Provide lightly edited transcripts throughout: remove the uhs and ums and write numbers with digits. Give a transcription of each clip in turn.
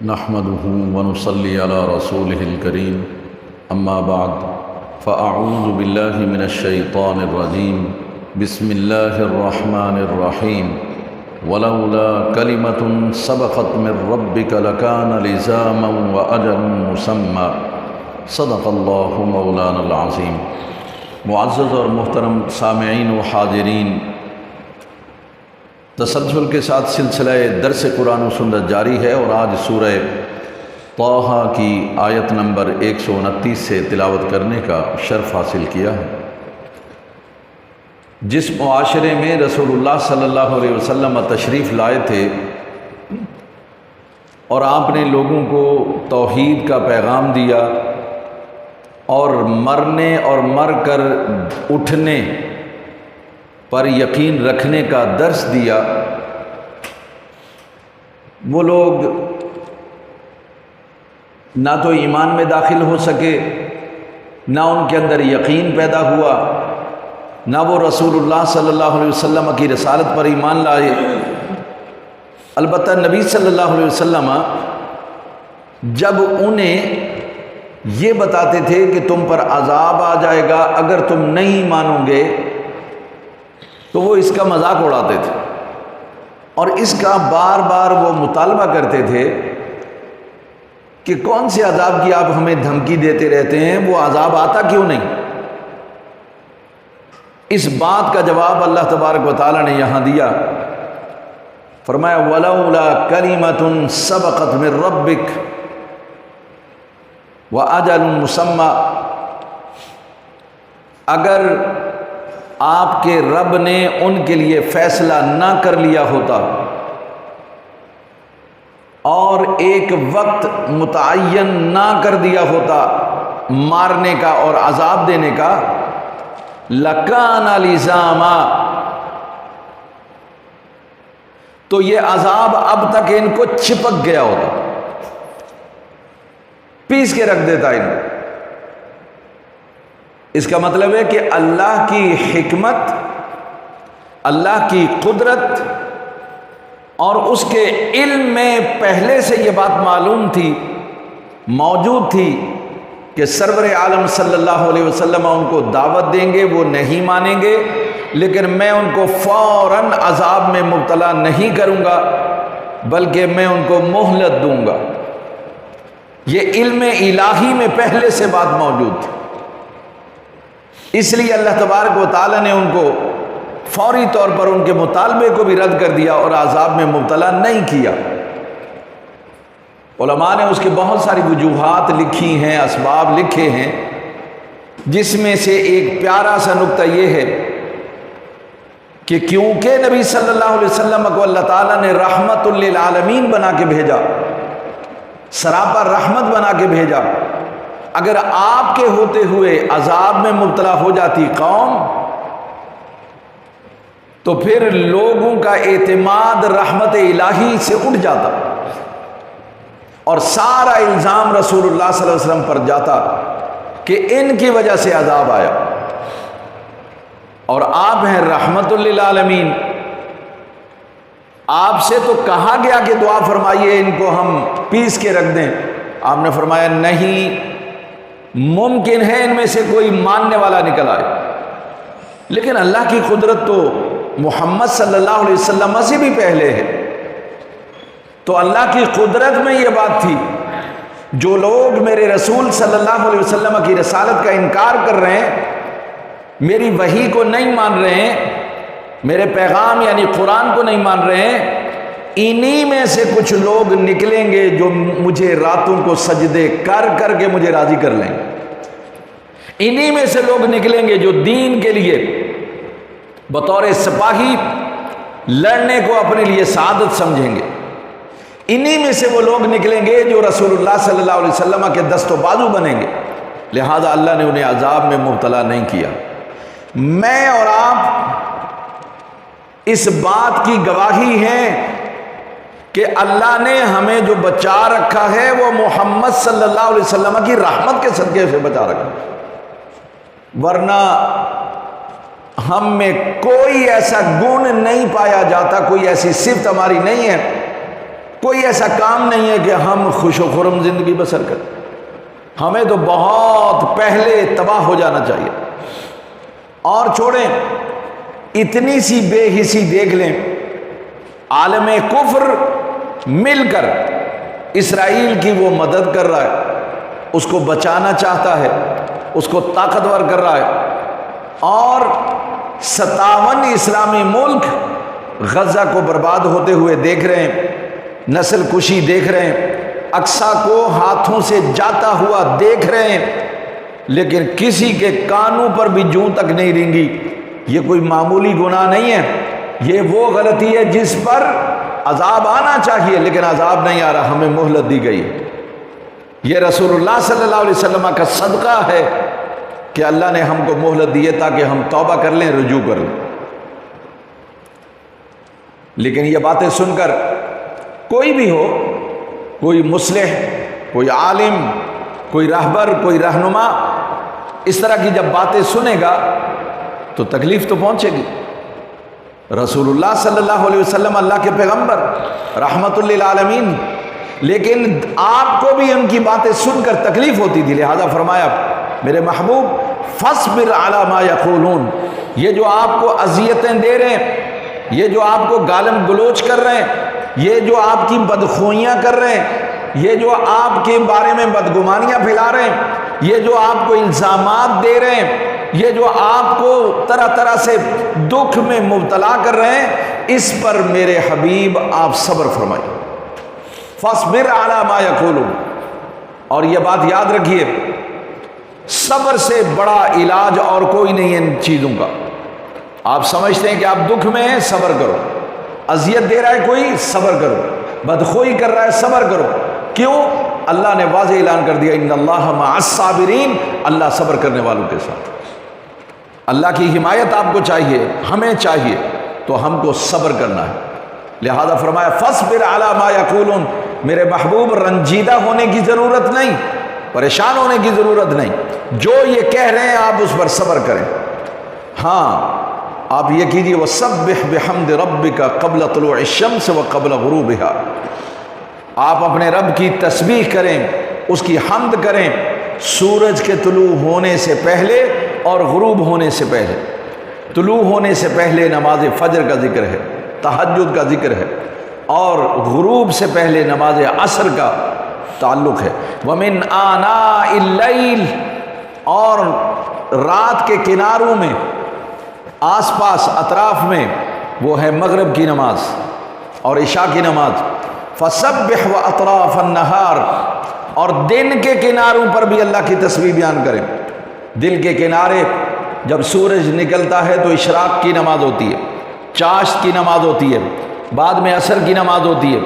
نحمده ونصلي على رسوله الكريم اما بعد فاعوذ بالله من الشيطان الرجيم بسم الله الرحمن الرحيم ولولا كلمة سبقت من ربك لكان لزاما وأجل مسمى صدق الله مولانا العظيم۔ معزز اور محترم سامعین و حاضرین، تسلسل کے ساتھ سلسلہ درس قرآن و سنت جاری ہے اور آج سورہ طٰہٰ کی آیت نمبر 129 سے تلاوت کرنے کا شرف حاصل کیا ہے۔ جس معاشرے میں رسول اللہ صلی اللہ علیہ وسلم تشریف لائے تھے اور آپ نے لوگوں کو توحید کا پیغام دیا اور مرنے اور مر کر اٹھنے پر یقین رکھنے کا درس دیا، وہ لوگ نہ تو ایمان میں داخل ہو سکے، نہ ان کے اندر یقین پیدا ہوا، نہ وہ رسول اللہ صلی اللہ علیہ وسلم کی رسالت پر ایمان لائے۔ البتہ نبی صلی اللہ علیہ وسلم جب انہیں یہ بتاتے تھے کہ تم پر عذاب آ جائے گا اگر تم نہیں مانو گے، تو وہ اس کا مذاق اڑاتے تھے اور اس کا بار بار وہ مطالبہ کرتے تھے کہ کون سے عذاب کی آپ ہمیں دھمکی دیتے رہتے ہیں، وہ عذاب آتا کیوں نہیں؟ اس بات کا جواب اللہ تبارک و تعالی نے یہاں دیا، فرمایا وَلَوْلَا كَلِمَةٌ سَبَقَتْ مِن رَبِّكَ وَأَجَلٌ مُّسَمًّى، اگر آپ کے رب نے ان کے لیے فیصلہ نہ کر لیا ہوتا اور ایک وقت متعین نہ کر دیا ہوتا مارنے کا اور عذاب دینے کا، لَكَانَ لِزَامًا، تو یہ عذاب اب تک ان کو چپک گیا ہوتا، پیس کے رکھ دیتا ان کو۔ اس کا مطلب ہے کہ اللہ کی حکمت، اللہ کی قدرت اور اس کے علم میں پہلے سے یہ بات معلوم تھی، موجود تھی کہ سرور عالم صلی اللہ علیہ وسلم ان کو دعوت دیں گے، وہ نہیں مانیں گے، لیکن میں ان کو فوراً عذاب میں مبتلا نہیں کروں گا بلکہ میں ان کو مہلت دوں گا۔ یہ علم الہی میں پہلے سے بات موجود تھی، اس لیے اللہ تبارک و تعالی نے ان کو فوری طور پر ان کے مطالبے کو بھی رد کر دیا اور عذاب میں مبتلا نہیں کیا۔ علماء نے اس کی بہت ساری وجوہات لکھی ہیں، اسباب لکھے ہیں، جس میں سے ایک پیارا سا نقطہ یہ ہے کہ کیونکہ نبی صلی اللہ علیہ وسلم کو اللہ تعالیٰ نے رحمت للعالمین بنا کے بھیجا، سراپا رحمت بنا کے بھیجا، اگر آپ کے ہوتے ہوئے عذاب میں مبتلا ہو جاتی قوم تو پھر لوگوں کا اعتماد رحمت الہی سے اٹھ جاتا اور سارا الزام رسول اللہ صلی اللہ علیہ وسلم پر جاتا کہ ان کی وجہ سے عذاب آیا، اور آپ ہیں رحمت للعالمین۔ آپ سے تو کہا گیا کہ دعا فرمائیے ان کو ہم پیس کے رکھ دیں، آپ نے فرمایا نہیں، ممکن ہے ان میں سے کوئی ماننے والا نکل آئے، لیکن اللہ کی قدرت تو محمد صلی اللہ علیہ وسلم سے بھی پہلے ہے، تو اللہ کی قدرت میں یہ بات تھی، جو لوگ میرے رسول صلی اللہ علیہ وسلم کی رسالت کا انکار کر رہے ہیں، میری وحی کو نہیں مان رہے ہیں، میرے پیغام یعنی قرآن کو نہیں مان رہے ہیں، انہی میں سے کچھ لوگ نکلیں گے جو مجھے راتوں کو سجدے کر کر کے مجھے راضی کر لیں گے، انہی میں سے لوگ نکلیں گے جو دین کے لیے بطور سپاہی لڑنے کو اپنے لیے سعادت سمجھیں گے، انہی میں سے وہ لوگ نکلیں گے جو رسول اللہ صلی اللہ علیہ وسلم کے دست و بازو بنیں گے، لہذا اللہ نے انہیں عذاب میں مبتلا نہیں کیا۔ میں اور آپ اس بات کی گواہی ہیں کہ اللہ نے ہمیں جو بچا رکھا ہے وہ محمد صلی اللہ علیہ وسلم کی رحمت کے صدقے سے بچا رکھا ہے، ورنہ ہم میں کوئی ایسا گن نہیں پایا جاتا، کوئی ایسی صفت ہماری نہیں ہے کوئی ایسا کام نہیں ہے کہ ہم خوش و خرم زندگی بسر کریں، ہمیں تو بہت پہلے تباہ ہو جانا چاہیے۔ اور چھوڑیں اتنی سی بے حسی دیکھ لیں، عالم کفر مل کر اسرائیل کی وہ مدد کر رہا ہے، اس کو بچانا چاہتا ہے، اس کو طاقتور کر رہا ہے، اور 57 اسلامی ملک غزہ کو برباد ہوتے ہوئے دیکھ رہے ہیں، نسل کشی دیکھ رہے ہیں، اقصیٰ کو ہاتھوں سے جاتا ہوا دیکھ رہے ہیں، لیکن کسی کے کانوں پر بھی جوں تک نہیں رینگی۔ یہ کوئی معمولی گناہ نہیں ہے، یہ وہ غلطی ہے جس پر عذاب آنا چاہیے لیکن عذاب نہیں آ رہا، ہمیں مہلت دی گئی۔ یہ رسول اللہ صلی اللہ علیہ وسلم کا صدقہ ہے کہ اللہ نے ہم کو مہلت دی ہے تاکہ ہم توبہ کر لیں، رجوع کر لیں۔ لیکن یہ باتیں سن کر کوئی بھی ہو، کوئی مصلح، کوئی عالم، کوئی راہبر، کوئی رہنما اس طرح کی جب باتیں سنے گا تو تکلیف تو پہنچے گی۔ رسول اللہ صلی اللہ علیہ وسلم اللہ کے پیغمبر رحمت للعالمین، لیکن آپ کو بھی ان کی باتیں سن کر تکلیف ہوتی تھی، لہذا فرمایا میرے محبوب فاصبر علی ما یقولون، یہ جو آپ کو اذیتیں دے رہے ہیں، یہ جو آپ کو گالم گلوچ کر رہے ہیں، یہ جو آپ کی بدخوئیاں کر رہے ہیں، یہ جو آپ کے بارے میں بدگمانیاں پھیلا رہے ہیں، یہ جو آپ کو الزامات دے رہے ہیں، یہ جو آپ کو طرح طرح سے دکھ میں مبتلا کر رہے ہیں، اس پر میرے حبیب آپ صبر فرمائیں۔ فاصبر علی ما یقولون، اور یہ بات یاد رکھیے، صبر سے بڑا علاج اور کوئی نہیں ہے ان چیزوں کا۔ آپ سمجھتے ہیں کہ آپ دکھ میں ہیں، صبر کرو، اذیت دے رہا ہے کوئی، صبر کرو، بدخوئی کر رہا ہے، صبر کرو۔ کیوں؟ اللہ نے واضح اعلان کر دیا ان اللہ مع الصابرین، اللہ صبر کرنے والوں کے ساتھ۔ اللہ کی حمایت آپ کو چاہیے، ہمیں چاہیے، تو ہم کو صبر کرنا ہے۔ لہذا فرمایا فاصبر علی ما یقولون، میرے محبوب رنجیدہ ہونے کی ضرورت نہیں، پریشان ہونے کی ضرورت نہیں، جو یہ کہہ رہے ہیں آپ اس پر صبر کریں۔ ہاں آپ یہ کیجیے وَسَبِّحْ بِحَمْدِ رَبِّكَ قَبْلَ طُلُوعِ الشَّمْسِ وَقَبْلَ غُرُوبِهَا، آپ اپنے رب کی تسبیح کریں، اس کی حمد کریں، سورج کے طلوع ہونے سے پہلے اور غروب ہونے سے پہلے۔ طلوع ہونے سے پہلے نماز فجر کا ذکر ہے، تہجد کا ذکر ہے، اور غروب سے پہلے نماز عصر کا تعلق ہے۔ وَمِنْ آنَاءِ اللَّيْلِ، اور رات کے کناروں میں، آس پاس اطراف میں، وہ ہے مغرب کی نماز اور عشاء کی نماز۔ فَسَبِّحْ وَأَطْرَافَ النَّهَارِ، اور دن کے کناروں پر بھی اللہ کی تسبیح بیان کریں۔ دل کے کنارے جب سورج نکلتا ہے تو اشراق کی نماز ہوتی ہے، چاشت کی نماز ہوتی ہے، بعد میں عصر کی نماز ہوتی ہے۔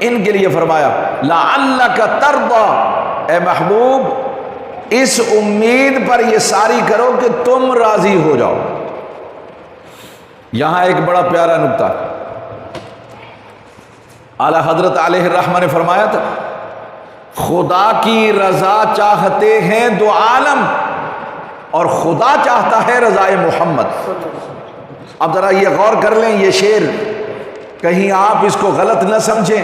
ان کے لیے فرمایا لعلک ترضی، اے محبوب اس امید پر یہ ساری کرو کہ تم راضی ہو جاؤ۔ یہاں ایک بڑا پیارا نکتہ، اعلیٰ حضرت علیہ الرحمہ نے فرمایا تھا خدا کی رضا چاہتے ہیں دو عالم، اور خدا چاہتا ہے رضائے محمد۔ اب ذرا یہ غور کر لیں، یہ شعر کہیں آپ اس کو غلط نہ سمجھیں۔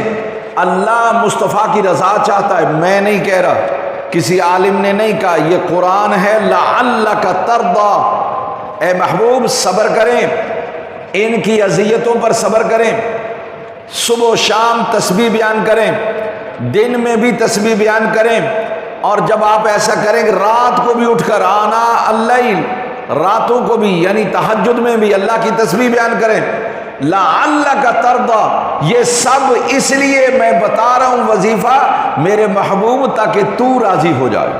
اللہ مصطفیٰ کی رضا چاہتا ہے، میں نہیں کہہ رہا، کسی عالم نے نہیں کہا، یہ قرآن ہے۔ لعلک ترضی، اے محبوب صبر کریں، ان کی اذیتوں پر صبر کریں، صبح و شام تسبیح بیان کریں، دن میں بھی تسبیح بیان کریں، اور جب آپ ایسا کریں کہ رات کو بھی اٹھ کر آنا اللیل، راتوں کو بھی یعنی تہجد میں بھی اللہ کی تسبیح بیان کریں۔ لعلک ترضی، یہ سب اس لیے میں بتا رہا ہوں وظیفہ میرے محبوب تاکہ تو راضی ہو جائے،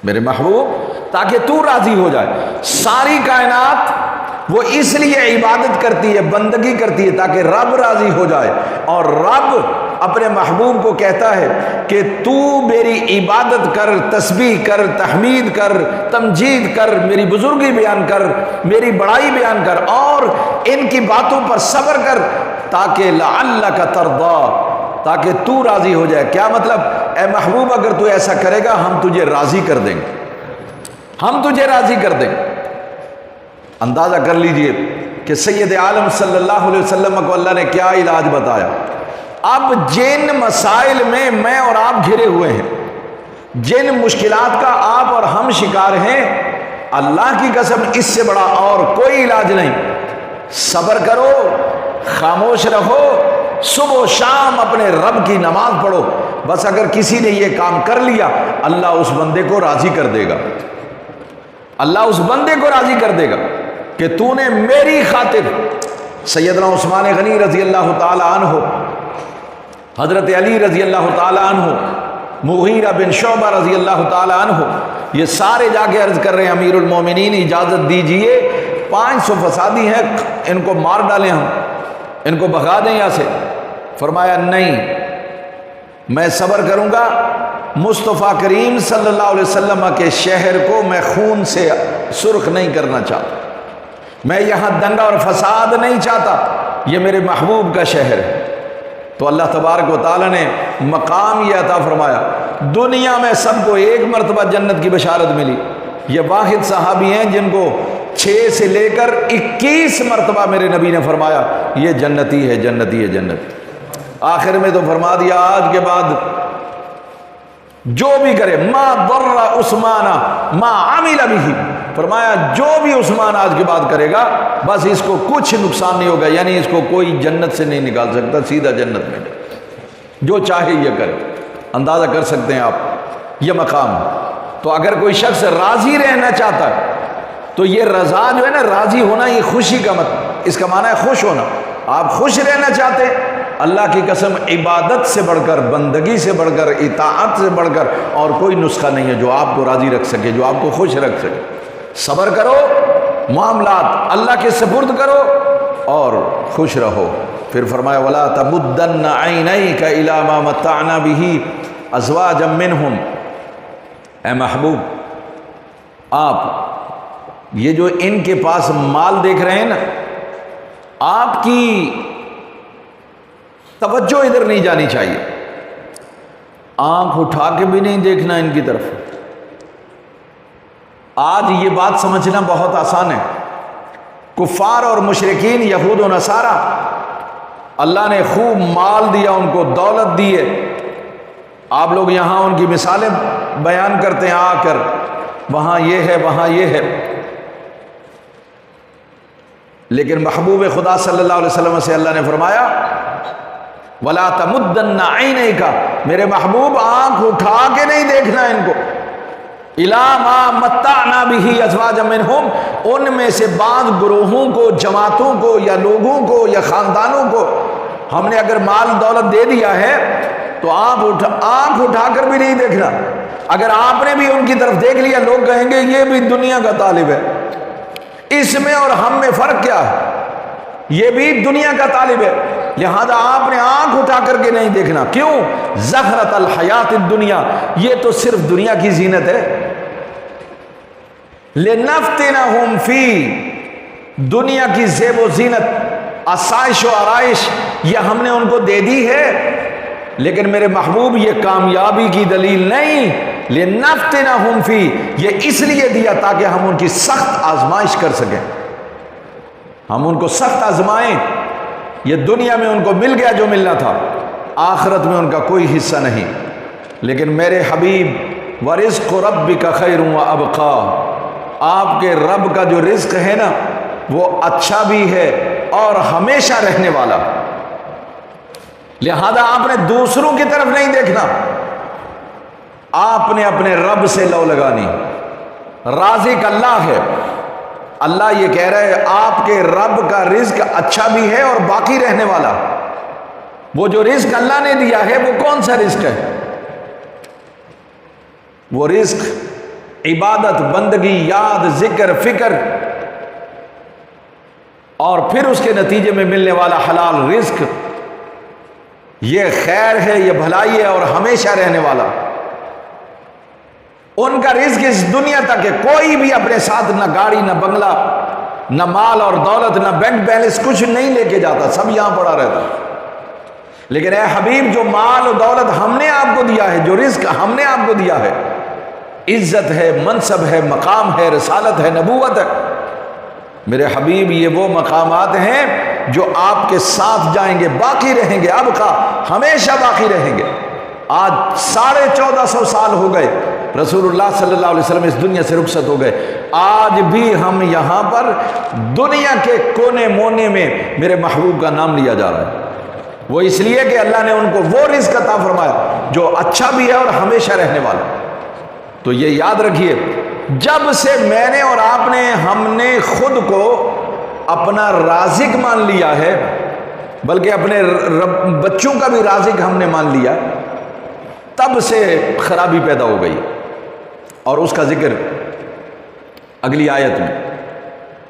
میرے محبوب تاکہ تو راضی ہو جائے۔ ساری کائنات وہ اس لیے عبادت کرتی ہے، بندگی کرتی ہے تاکہ رب راضی ہو جائے، اور رب اپنے محبوب کو کہتا ہے کہ تو میری عبادت کر، تسبیح کر، تحمید کر، تمجید کر، میری بزرگی بیان کر، میری بڑائی بیان کر، اور ان کی باتوں پر صبر کر، تاکہ لعلک ترضی، تاکہ تو راضی ہو جائے۔ کیا مطلب؟ اے محبوب اگر تو ایسا کرے گا ہم تجھے راضی کر دیں گے، ہم تجھے راضی کر دیں گے۔ اندازہ کر لیجئے کہ سید عالم صلی اللہ علیہ وسلم کو اللہ نے کیا علاج بتایا۔ اب جن مسائل میں اور آپ گھرے ہوئے ہیں، جن مشکلات کا آپ اور ہم شکار ہیں، اللہ کی قسم اس سے بڑا اور کوئی علاج نہیں۔ صبر کرو، خاموش رہو، صبح و شام اپنے رب کی نماز پڑھو۔ بس اگر کسی نے یہ کام کر لیا، اللہ اس بندے کو راضی کر دے گا، اللہ اس بندے کو راضی کر دے گا کہ تو نے میری خاطر۔ سیدنا عثمان غنی رضی اللہ تعالی عنہ، حضرت علی رضی اللہ تعالی عنہ، مغیرہ بن شعبہ رضی اللہ تعالی عنہ، یہ سارے جا کے عرض کر رہے ہیں امیر المومنین اجازت دیجئے، 500 فسادی ہیں، ان کو مار ڈالیں، ہم ان کو بھگا دیں یہاں سے۔ فرمایا نہیں، میں صبر کروں گا، مصطفیٰ کریم صلی اللہ علیہ وسلم کے شہر کو میں خون سے سرخ نہیں کرنا چاہتا، میں یہاں دنگا اور فساد نہیں چاہتا، یہ میرے محبوب کا شہر ہے۔ تو اللہ تبارک و تعالیٰ نے مقام یہ عطا فرمایا، دنیا میں سب کو ایک مرتبہ جنت کی بشارت ملی، یہ واحد صحابی ہیں جن کو 6 سے لے کر 21 مرتبہ میرے نبی نے فرمایا یہ جنتی ہے، جنتی ہے، جنتی۔ آخر میں تو فرما دیا آج کے بعد جو بھی کرے، ما ضر عثمان ما عمل به، فرمایا جو بھی عثمان آج کے بعد کرے گا بس اس کو کچھ نقصان نہیں ہوگا، یعنی اس کو کوئی جنت سے نہیں نکال سکتا، سیدھا جنت میں جو چاہے یہ کرے۔ اندازہ کر سکتے ہیں آپ یہ مقام۔ تو اگر کوئی شخص راضی رہنا چاہتا ہے تو یہ رضا جو ہے نا، راضی ہونا، یہ خوشی کا مطلب، اس کا معنی ہے خوش ہونا۔ آپ خوش رہنا چاہتے، اللہ کی قسم عبادت سے بڑھ کر، بندگی سے بڑھ کر، اطاعت سے بڑھ کر اور کوئی نسخہ نہیں ہے جو آپ کو راضی رکھ سکے، جو آپ کو خوش رکھ سکے۔ صبر کرو، معاملات اللہ کے سپرد کرو اور خوش رہو۔ پھر فرمایا وَلَا تَمُدَّنَّ عَيْنَيْكَ إِلَىٰ مَا مَتَّعْنَا بِهِ أَزْوَاجًا مِّنْهُمْ، اے محبوب آپ یہ جو ان کے پاس مال دیکھ رہے ہیں نا، آپ کی توجہ ادھر نہیں جانی چاہیے، آنکھ اٹھا کے بھی نہیں دیکھنا ان کی طرف۔ آج یہ بات سمجھنا بہت آسان ہے، کفار اور مشرکین، یہود و نصارہ، اللہ نے خوب مال دیا ان کو، دولت دی ہے، آپ لوگ یہاں ان کی مثالیں بیان کرتے ہیں آ کر، وہاں یہ ہے، وہاں یہ ہے، لیکن محبوب خدا صلی اللہ علیہ وسلم سے اللہ نے فرمایا وَلَا تَمُدَّنَّ عَيْنَيْكَ، میرے محبوب آنکھ اٹھا کے نہیں دیکھنا ان کو، إِلَىٰ مَا مَتَّعْنَا بِهِ أَزْوَاجًا مِّنْهُمْ، ان میں سے بعض گروہوں کو، جماعتوں کو، یا لوگوں کو، یا خاندانوں کو ہم نے اگر مال دولت دے دیا ہے تو آنکھ اٹھا کر بھی نہیں دیکھنا۔ اگر آپ نے بھی ان کی طرف دیکھ لیا، لوگ کہیں گے یہ بھی دنیا کا طالب ہے، اس میں اور ہم میں فرق کیا ہے، یہ بھی دنیا کا طالب ہے، لہذا آپ نے آنکھ اٹھا کر کے نہیں دیکھنا۔ کیوں؟ زہرۃ الحیات الدنیا، یہ تو صرف دنیا کی زینت ہے، لنفتنہم فی، دنیا کی زیب و زینت، آسائش و آرائش یہ ہم نے ان کو دے دی ہے، لیکن میرے محبوب یہ کامیابی کی دلیل نہیں، لنفتنہم فی، یہ اس لیے دیا تاکہ ہم ان کی سخت آزمائش کر سکیں، ہم ان کو سخت آزمائیں۔ یہ دنیا میں ان کو مل گیا جو ملنا تھا، آخرت میں ان کا کوئی حصہ نہیں۔ لیکن میرے حبیب ورزق ربک خیر وابقی، آپ کے رب کا جو رزق ہے نا وہ اچھا بھی ہے اور ہمیشہ رہنے والا، لہذا آپ نے دوسروں کی طرف نہیں دیکھنا، آپ نے اپنے رب سے لو لگانی۔ رازق اللہ ہے، اللہ یہ کہہ رہا ہے آپ کے رب کا رزق اچھا بھی ہے اور باقی رہنے والا۔ وہ جو رزق اللہ نے دیا ہے وہ کون سا رزق ہے؟ وہ رزق عبادت، بندگی، یاد، ذکر، فکر، اور پھر اس کے نتیجے میں ملنے والا حلال رزق، یہ خیر ہے، یہ بھلائی ہے اور ہمیشہ رہنے والا۔ ان کا رزق اس دنیا تک ہے، کوئی بھی اپنے ساتھ نہ گاڑی، نہ بنگلہ، نہ مال اور دولت، نہ بینک بیلنس، کچھ نہیں لے کے جاتا، سب یہاں پڑا رہتا۔ لیکن اے حبیب جو مال و دولت ہم نے آپ کو دیا ہے، جو رزق ہم نے آپ کو دیا ہے، عزت ہے، منصب ہے، مقام ہے، رسالت ہے، نبوت ہے، میرے حبیب یہ وہ مقامات ہیں جو آپ کے ساتھ جائیں گے، باقی رہیں گے، اب کا ہمیشہ باقی رہیں گے۔ آج 1450 سال ہو گئے رسول اللہ صلی اللہ علیہ وسلم اس دنیا سے رخصت ہو گئے، آج بھی ہم یہاں پر دنیا کے کونے مونے میں میرے محبوب کا نام لیا جا رہا ہے۔ وہ اس لیے کہ اللہ نے ان کو وہ رزق عطا فرمایا جو اچھا بھی ہے اور ہمیشہ رہنے والا۔ تو یہ یاد رکھیے، جب سے میں نے اور آپ نے، ہم نے خود کو اپنا رازق مان لیا ہے، بلکہ اپنے بچوں کا بھی رازق ہم نے مان لیا، تب سے خرابی پیدا ہو گئی۔ اور اس کا ذکر اگلی آیت میں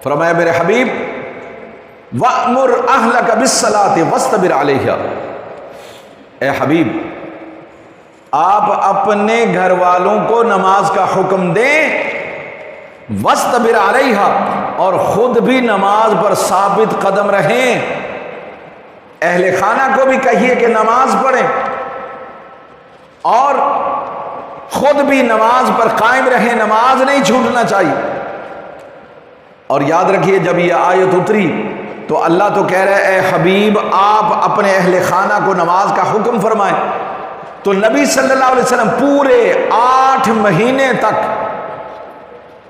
فرمایا، میرے حبیب وَأْمُرْ أَهْلَكَ بِالصَّلَاةِ وَاسْتَبِرْ عَلَيْهَا، اے حبیب آپ اپنے گھر والوں کو نماز کا حکم دیں، وَاسْتَبِرْ عَلَيْهَا، اور خود بھی نماز پر ثابت قدم رہیں۔ اہل خانہ کو بھی کہیے کہ نماز پڑھیں اور خود بھی نماز پر قائم رہیں، نماز نہیں چھوٹنا چاہیے۔ اور یاد رکھیے، جب یہ آیت اتری تو اللہ تو کہہ رہا ہے اے حبیب آپ اپنے اہل خانہ کو نماز کا حکم فرمائیں، تو نبی صلی اللہ علیہ وسلم پورے 8 مہینے تک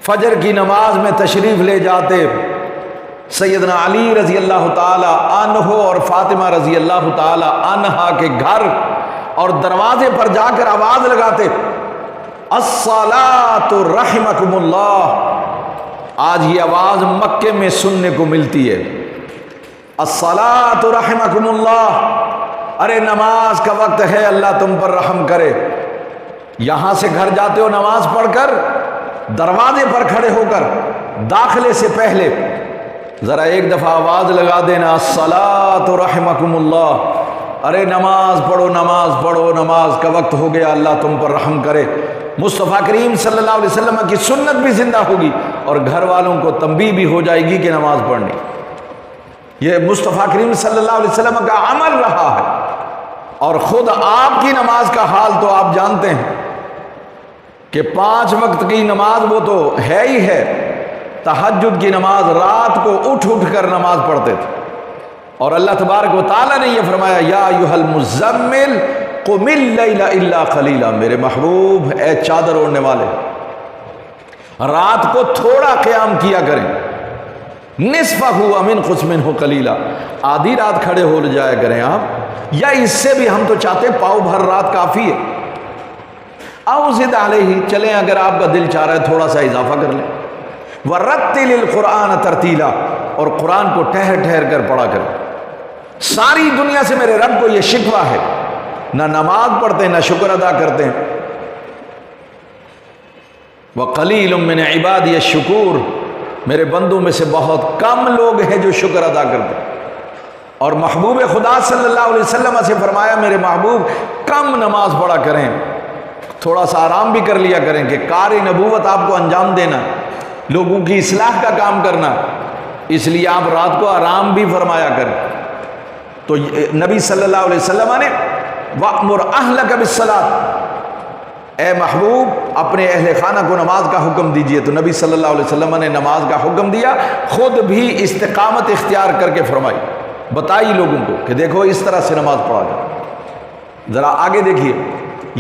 فجر کی نماز میں تشریف لے جاتے، سیدنا علی رضی اللہ تعالی عنہ اور فاطمہ رضی اللہ تعالی عنہا کے گھر، اور دروازے پر جا کر آواز لگاتے الصلاۃ رحمکم اللہ۔ آج یہ آواز مکے میں سننے کو ملتی ہے، الصلاۃ رحمکم اللہ، ارے نماز کا وقت ہے، اللہ تم پر رحم کرے۔ یہاں سے گھر جاتے ہو نماز پڑھ کر، دروازے پر کھڑے ہو کر داخلے سے پہلے ذرا ایک دفعہ آواز لگا دینا الصلاۃ رحمکم اللہ، ارے نماز پڑھو، نماز پڑھو، نماز کا وقت ہو گیا، اللہ تم پر رحم کرے۔ مصطفیٰ کریم صلی اللہ علیہ وسلم کی سنت بھی زندہ ہوگی اور گھر والوں کو تنبیہ بھی ہو جائے گی کہ نماز پڑھنی۔ یہ مصطفیٰ کریم صلی اللہ علیہ وسلم کا عمل رہا ہے، اور خود آپ کی نماز کا حال تو آپ جانتے ہیں کہ 5 وقت کی نماز وہ تو ہے ہی ہے، تہجد کی نماز رات کو اٹھ اٹھ کر نماز پڑھتے تھے۔ اور اللہ تبارک و تعالیٰ نے یہ فرمایا یا ایھا المزمل قم اللیل الا قلیلا، میرے محبوب اے چادر اوڑھنے والے رات کو تھوڑا قیام کیا کریں، نصفہ او انقص منہ قلیلا، آدھی رات کھڑے ہو جایا کریں آپ، یا اس سے بھی ہم تو چاہتے پاؤ بھر رات کافی ہے، او زد علیہ، چلیں اگر آپ کا دل چاہ رہا ہے تھوڑا سا اضافہ کر لیں، ورتل القرآن ترتیلا، اور قرآن کو ٹھہر ٹھہر کر پڑھا کریں۔ ساری دنیا سے میرے رب کو یہ شکوہ ہے، نہ نماز پڑھتے نہ شکر ادا کرتے ہیں۔ وَقَلِيلٌ مِّنْ عِبَادِيَ الشُّكُورُ، میرے بندوں میں سے بہت کم لوگ ہیں جو شکر ادا کرتے ہیں۔ اور محبوب خدا صلی اللہ علیہ وسلم سے فرمایا میرے محبوب کم نماز پڑھا کریں، تھوڑا سا آرام بھی کر لیا کریں، کہ کار نبوت آپ کو انجام دینا، لوگوں کی اصلاح کا کام کرنا، اس لیے آپ رات کو آرام بھی فرمایا کریں۔ تو نبی صلی اللہ علیہ وسلم نے وَأْمُرْ أَهْلَكَ بِالصَّلَاةِ، اے محبوب اپنے اہل خانہ کو نماز کا حکم دیجئے۔ تو نبی صلی اللہ علیہ وسلم نے نماز کا حکم دیا، خود بھی استقامت اختیار کر کے فرمائی، بتائی لوگوں کو کہ دیکھو اس طرح سے نماز پڑھا جائے۔ ذرا آگے دیکھیے،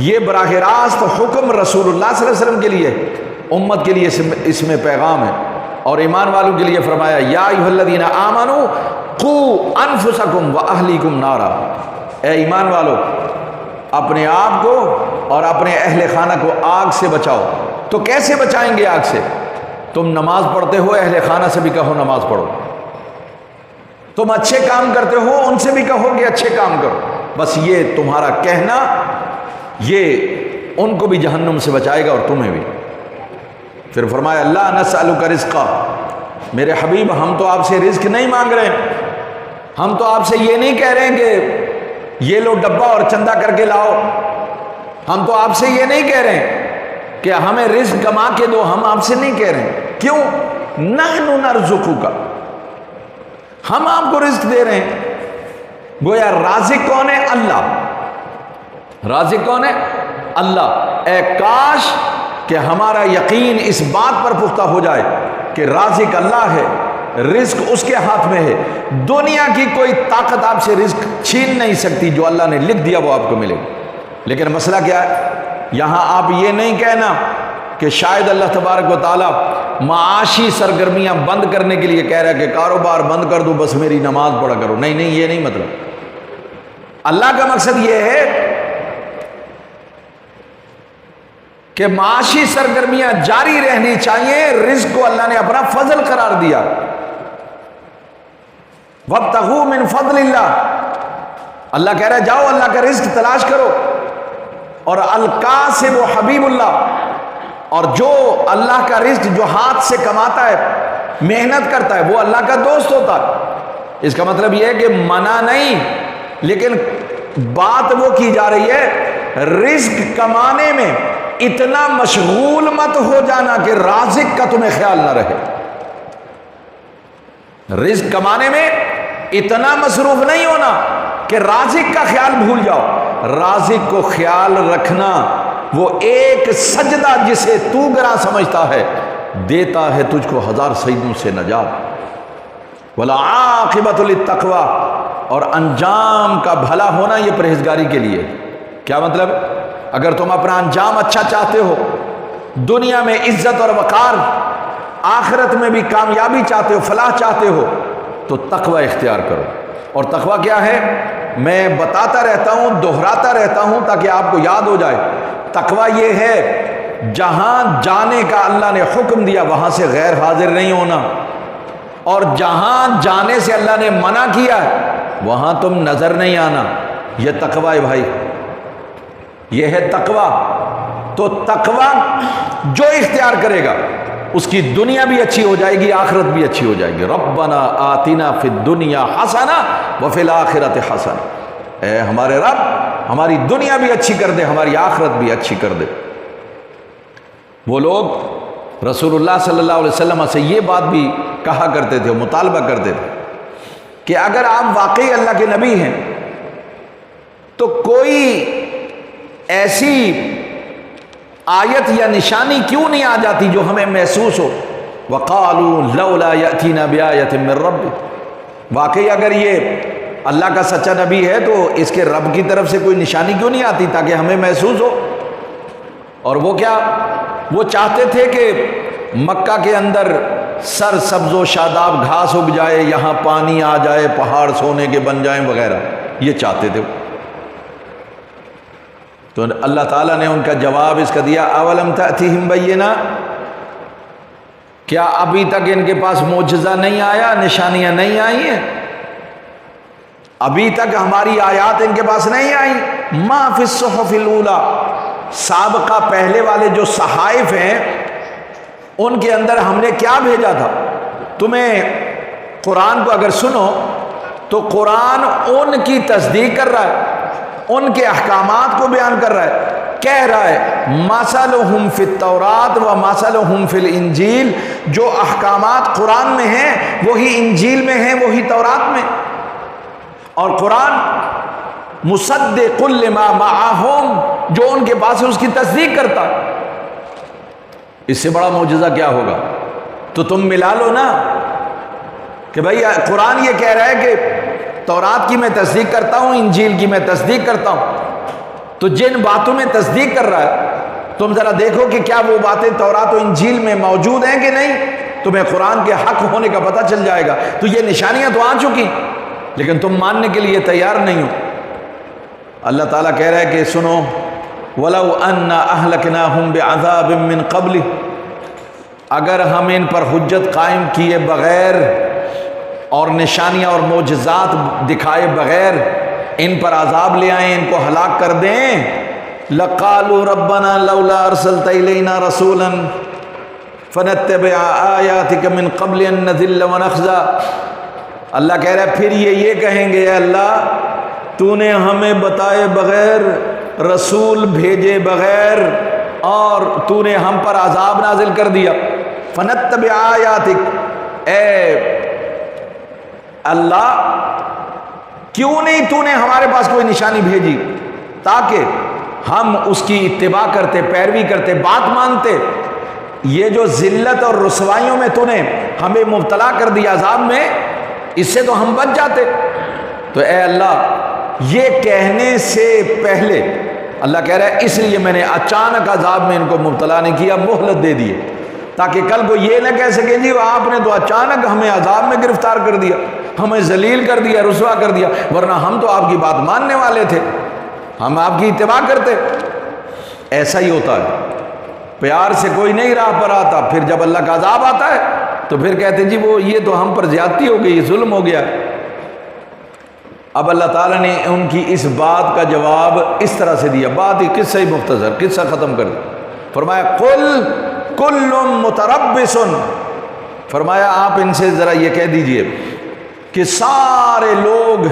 یہ براہ راست حکم رسول اللہ صلی اللہ علیہ وسلم کے لیے، امت کے لیے اس میں پیغام ہے، اور ایمان والوں کے لیے فرمایا یا ایھا الذین آمنوا قوا انفسکم واہلیکم نارا، اے ایمان والو اپنے آپ کو اور اپنے اہل خانہ کو آگ سے بچاؤ۔ تو کیسے بچائیں گے آگ سے؟ تم نماز پڑھتے ہو، اہل خانہ سے بھی کہو نماز پڑھو، تم اچھے کام کرتے ہو ان سے بھی کہو کہ اچھے کام کرو، بس یہ تمہارا کہنا یہ ان کو بھی جہنم سے بچائے گا اور تمہیں بھی۔ پھر فرمایا اللہ نسألک رزقا، میرے حبیب ہم تو آپ سے رزق نہیں مانگ رہے ہیں، ہم تو آپ سے یہ نہیں کہہ رہے ہیں کہ یہ لو ڈبہ اور چندہ کر کے لاؤ، ہم تو آپ سے یہ نہیں کہہ رہے ہیں کہ ہمیں رزق کما کے دو، ہم آپ سے نہیں کہہ رہے ہیں، کیوں؟ نحن نرزقک، ہم آپ کو رزق دے رہے ہیں۔ گویا رازق کون ہے؟ اللہ۔ رازق کون ہے؟ اللہ۔ اے کاش کہ ہمارا یقین اس بات پر پختہ ہو جائے کہ رازق اللہ ہے، رزق اس کے ہاتھ میں ہے، دنیا کی کوئی طاقت آپ سے رزق چھین نہیں سکتی، جو اللہ نے لکھ دیا وہ آپ کو ملے گا۔ لیکن مسئلہ کیا ہے، یہاں آپ یہ نہیں کہنا کہ شاید اللہ تبارک و تعالیٰ معاشی سرگرمیاں بند کرنے کے لیے کہہ رہا ہے کہ کاروبار بند کر دو بس میری نماز پڑھا کرو، نہیں نہیں، یہ نہیں مطلب۔ اللہ کا مقصد یہ ہے کہ معاشی سرگرمیاں جاری رہنی چاہیے، رزق کو اللہ نے اپنا فضل قرار دیا۔ وَابْتَغُوا مِن فَضْلِ اللَّهِ، اللہ کہہ رہا ہے جاؤ اللہ کا رزق تلاش کرو۔ اور القاسب حبیب اللہ، اور جو اللہ کا رزق جو ہاتھ سے کماتا ہے، محنت کرتا ہے، وہ اللہ کا دوست ہوتا ہے۔ اس کا مطلب یہ ہے کہ منع نہیں، لیکن بات وہ کی جا رہی ہے رزق کمانے میں اتنا مشغول مت ہو جانا کہ رازق کا تمہیں خیال نہ رہے۔ رزق کمانے میں اتنا مصروف نہیں ہونا کہ رازق کا خیال بھول جاؤ۔ رازق کو خیال رکھنا، وہ ایک سجدہ جسے تو گراں سمجھتا ہے دیتا ہے تجھ کو 1000 سجدوں سے نجات۔ وَالْعَاقِبَةُ لِلتَّقْوَىٰ، اور انجام کا بھلا ہونا یہ پرہیزگاری کے لیے۔ کیا مطلب؟ اگر تم اپنا انجام اچھا چاہتے ہو، دنیا میں عزت اور وقار، آخرت میں بھی کامیابی چاہتے ہو، فلاح چاہتے ہو، تو تقوی اختیار کرو۔ اور تقوی کیا ہے؟ میں بتاتا رہتا ہوں، دہراتا رہتا ہوں تاکہ آپ کو یاد ہو جائے۔ تقوی یہ ہے جہاں جانے کا اللہ نے حکم دیا وہاں سے غیر حاضر نہیں ہونا، اور جہاں جانے سے اللہ نے منع کیا ہے وہاں تم نظر نہیں آنا۔ یہ تقوی ہے بھائی، یہ ہے تقوی۔ تو تقوی جو اختیار کرے گا اس کی دنیا بھی اچھی ہو جائے گی، آخرت بھی اچھی ہو جائے گی۔ ربنا آتنا فی الدنیا حسنہ وفی الآخرۃ حسنہ، اے ہمارے رب ہماری دنیا بھی اچھی کر دے، ہماری آخرت بھی اچھی کر دے۔ وہ لوگ رسول اللہ صلی اللہ علیہ وسلم سے یہ بات بھی کہا کرتے تھے، مطالبہ کرتے تھے کہ اگر آپ واقعی اللہ کے نبی ہیں تو کوئی ایسی آیت یا نشانی کیوں نہیں آ جاتی جو ہمیں محسوس ہو۔ وَقَالُوا لَوْلَا يَأْتِينَا بِآيَةٍ مِّن رَّبِّهِ، واقعی اگر یہ اللہ کا سچا نبی ہے تو اس کے رب کی طرف سے کوئی نشانی کیوں نہیں آتی تاکہ ہمیں محسوس ہو۔ اور وہ کیا، وہ چاہتے تھے کہ مکہ کے اندر سر سبز و شاداب گھاس اگ جائے، یہاں پانی آ جائے، پہاڑ سونے کے بن جائیں وغیرہ، یہ چاہتے تھے۔ تو اللہ تعالیٰ نے ان کا جواب اس کا دیا، اولم تأتیہم بینہ، کیا ابھی تک ان کے پاس معجزہ نہیں آیا، نشانیاں نہیں آئی ہیں؟ ابھی تک ہماری آیات ان کے پاس نہیں آئی۔ ما فی الصحف الاولی، سابقہ پہلے والے جو صحائف ہیں ان کے اندر ہم نے کیا بھیجا تھا تمہیں؟ قرآن کو اگر سنو تو قرآن ان کی تصدیق کر رہا ہے، ان کے احکامات کو بیان کر رہا ہے، کہہ رہا ہے مثلہم فی التوراۃ و مثلہم فی الانجیل، جو احکامات قرآن میں ہیں وہی انجیل میں ہیں، وہی تورات میں۔ اور قرآن مصدق لما معہم، جو ان کے پاس ہے اس کی تصدیق کرتا ہے۔ اس سے بڑا معجزہ کیا ہوگا؟ تو تم ملا لو نا کہ بھائی قرآن یہ کہہ رہا ہے کہ تورات کی میں تصدیق کرتا ہوں، انجیل کی میں تصدیق کرتا ہوں، تو جن باتوں میں تصدیق کر رہا ہے تم ذرا دیکھو کہ کیا وہ باتیں تورات و انجیل میں موجود ہیں کہ نہیں، تمہیں قرآن کے حق ہونے کا پتہ چل جائے گا۔ تو یہ نشانیاں تو آ چکی لیکن تم ماننے کے لیے تیار نہیں ہو۔ اللہ تعالیٰ کہہ رہا ہے کہ سنو، وَلَوْ أَنَّا أَهْلَكْنَاهُمْ بِعَذَابٍ مِّن قَبْلِهِ، اگر ہم ان پر حجت قائم کیے بغیر اور نشانیاں اور معجزات دکھائے بغیر ان پر عذاب لے آئیں، ان کو ہلاک کر دیں، لَقَالُوا رَبَّنَا لَوْلَا أَرْسَلْتَ إِلَيْنَا رَسُولًا فَنَتَّبِعَ آيَاتِكَ مِن قَبْلِ أَن نَّذِلَّ وَنَخْزَىٰ۔ اللہ کہہ رہا ہے پھر یہ کہیں گے، اے اللہ تو نے ہمیں بتائے بغیر، رسول بھیجے بغیر، اور تو نے ہم پر عذاب نازل کر دیا۔ فنتبع آیاتک، اے اللہ کیوں نہیں تو نے ہمارے پاس کوئی نشانی بھیجی تاکہ ہم اس کی اتباع کرتے، پیروی کرتے، بات مانتے۔ یہ جو ذلت اور رسوائیوں میں تو نے ہمیں مبتلا کر دیا عذاب میں، اس سے تو ہم بچ جاتے۔ تو اے اللہ، یہ کہنے سے پہلے اللہ کہہ رہا ہے اس لیے میں نے اچانک عذاب میں ان کو مبتلا نہیں کیا، مہلت دے دیے، تاکہ کل کو یہ نہ کہہ سکیں جی آپ نے تو اچانک ہمیں عذاب میں گرفتار کر دیا، ہمیں ذلیل کر دیا، رسوا کر دیا، ورنہ ہم تو آپ کی بات ماننے والے تھے، ہم آپ کی اتباع کرتے۔ ایسا ہی ہوتا ہے، پیار سے کوئی نہیں راہ پر آتا، پھر جب اللہ کا عذاب آتا ہے تو پھر کہتے ہیں جی وہ یہ تو ہم پر زیادتی ہو گئی، ظلم ہو گیا۔ اب اللہ تعالیٰ نے ان کی اس بات کا جواب اس طرح سے دیا، بات ہی قصہ ہی مختصر، قصہ ختم کر دیا۔ فرمایا قل کل متربص، فرمایا آپ ان سے ذرا یہ کہہ دیجئے کہ سارے لوگ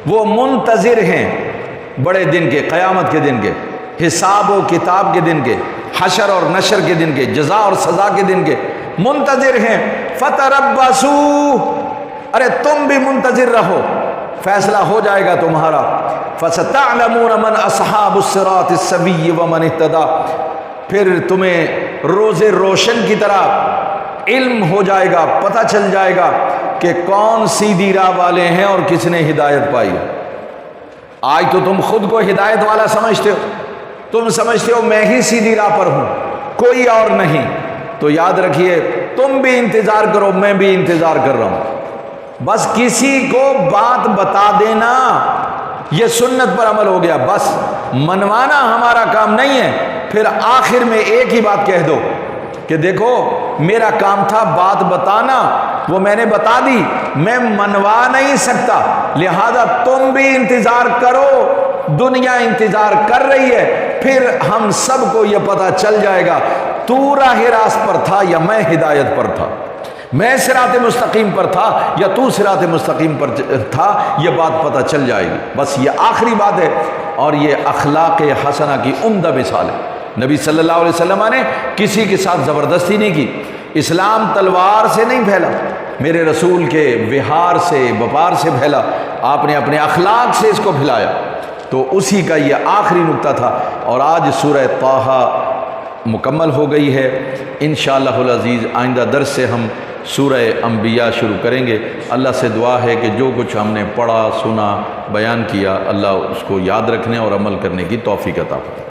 وہ منتظر ہیں بڑے دن کے، قیامت کے دن کے، حساب و کتاب کے دن کے، حشر اور نشر کے دن کے، جزا اور سزا کے دن کے منتظر ہیں۔ فتربصوا، ارے تم بھی منتظر رہو، فیصلہ ہو جائے گا تمہارا۔ فستعلمون من اصحاب الصراط السوی ومن اهتدى، پھر تمہیں روز روشن کی طرح علم ہو جائے گا، پتہ چل جائے گا کہ کون سیدھی راہ والے ہیں اور کس نے ہدایت پائی۔ آج تو تم خود کو ہدایت والا سمجھتے ہو، تم سمجھتے ہو میں ہی سیدھی راہ پر ہوں، کوئی اور نہیں۔ تو یاد رکھیے تم بھی انتظار کرو، میں بھی انتظار کر رہا ہوں۔ بس کسی کو بات بتا دینا یہ سنت پر عمل ہو گیا، بس منوانا ہمارا کام نہیں ہے۔ پھر آخر میں ایک ہی بات کہہ دو کہ دیکھو میرا کام تھا بات بتانا، وہ میں نے بتا دی، میں منوا نہیں سکتا، لہذا تم بھی انتظار کرو، دنیا انتظار کر رہی ہے، پھر ہم سب کو یہ پتہ چل جائے گا تو راہ راست پر تھا یا میں ہدایت پر تھا، میں صراط مستقیم پر تھا یا تو صراط مستقیم پر تھا، یہ بات پتہ چل جائے گی۔ بس یہ آخری بات ہے، اور یہ اخلاق حسنہ کی عمدہ مثال ہے۔ نبی صلی اللہ علیہ وسلم نے کسی کے ساتھ زبردستی نہیں کی، اسلام تلوار سے نہیں پھیلا، میرے رسول کے وہار سے، وپار سے پھیلا، آپ نے اپنے اخلاق سے اس کو پھیلایا۔ تو اسی کا یہ آخری نقطہ تھا، اور آج سورہ طٰہٰ مکمل ہو گئی ہے۔ انشاءاللہ العزیز آئندہ درس سے ہم سورہ انبیاء شروع کریں گے۔ اللہ سے دعا ہے کہ جو کچھ ہم نے پڑھا، سنا، بیان کیا، اللہ اس کو یاد رکھنے اور عمل کرنے کی توفیق عطا فرمائے۔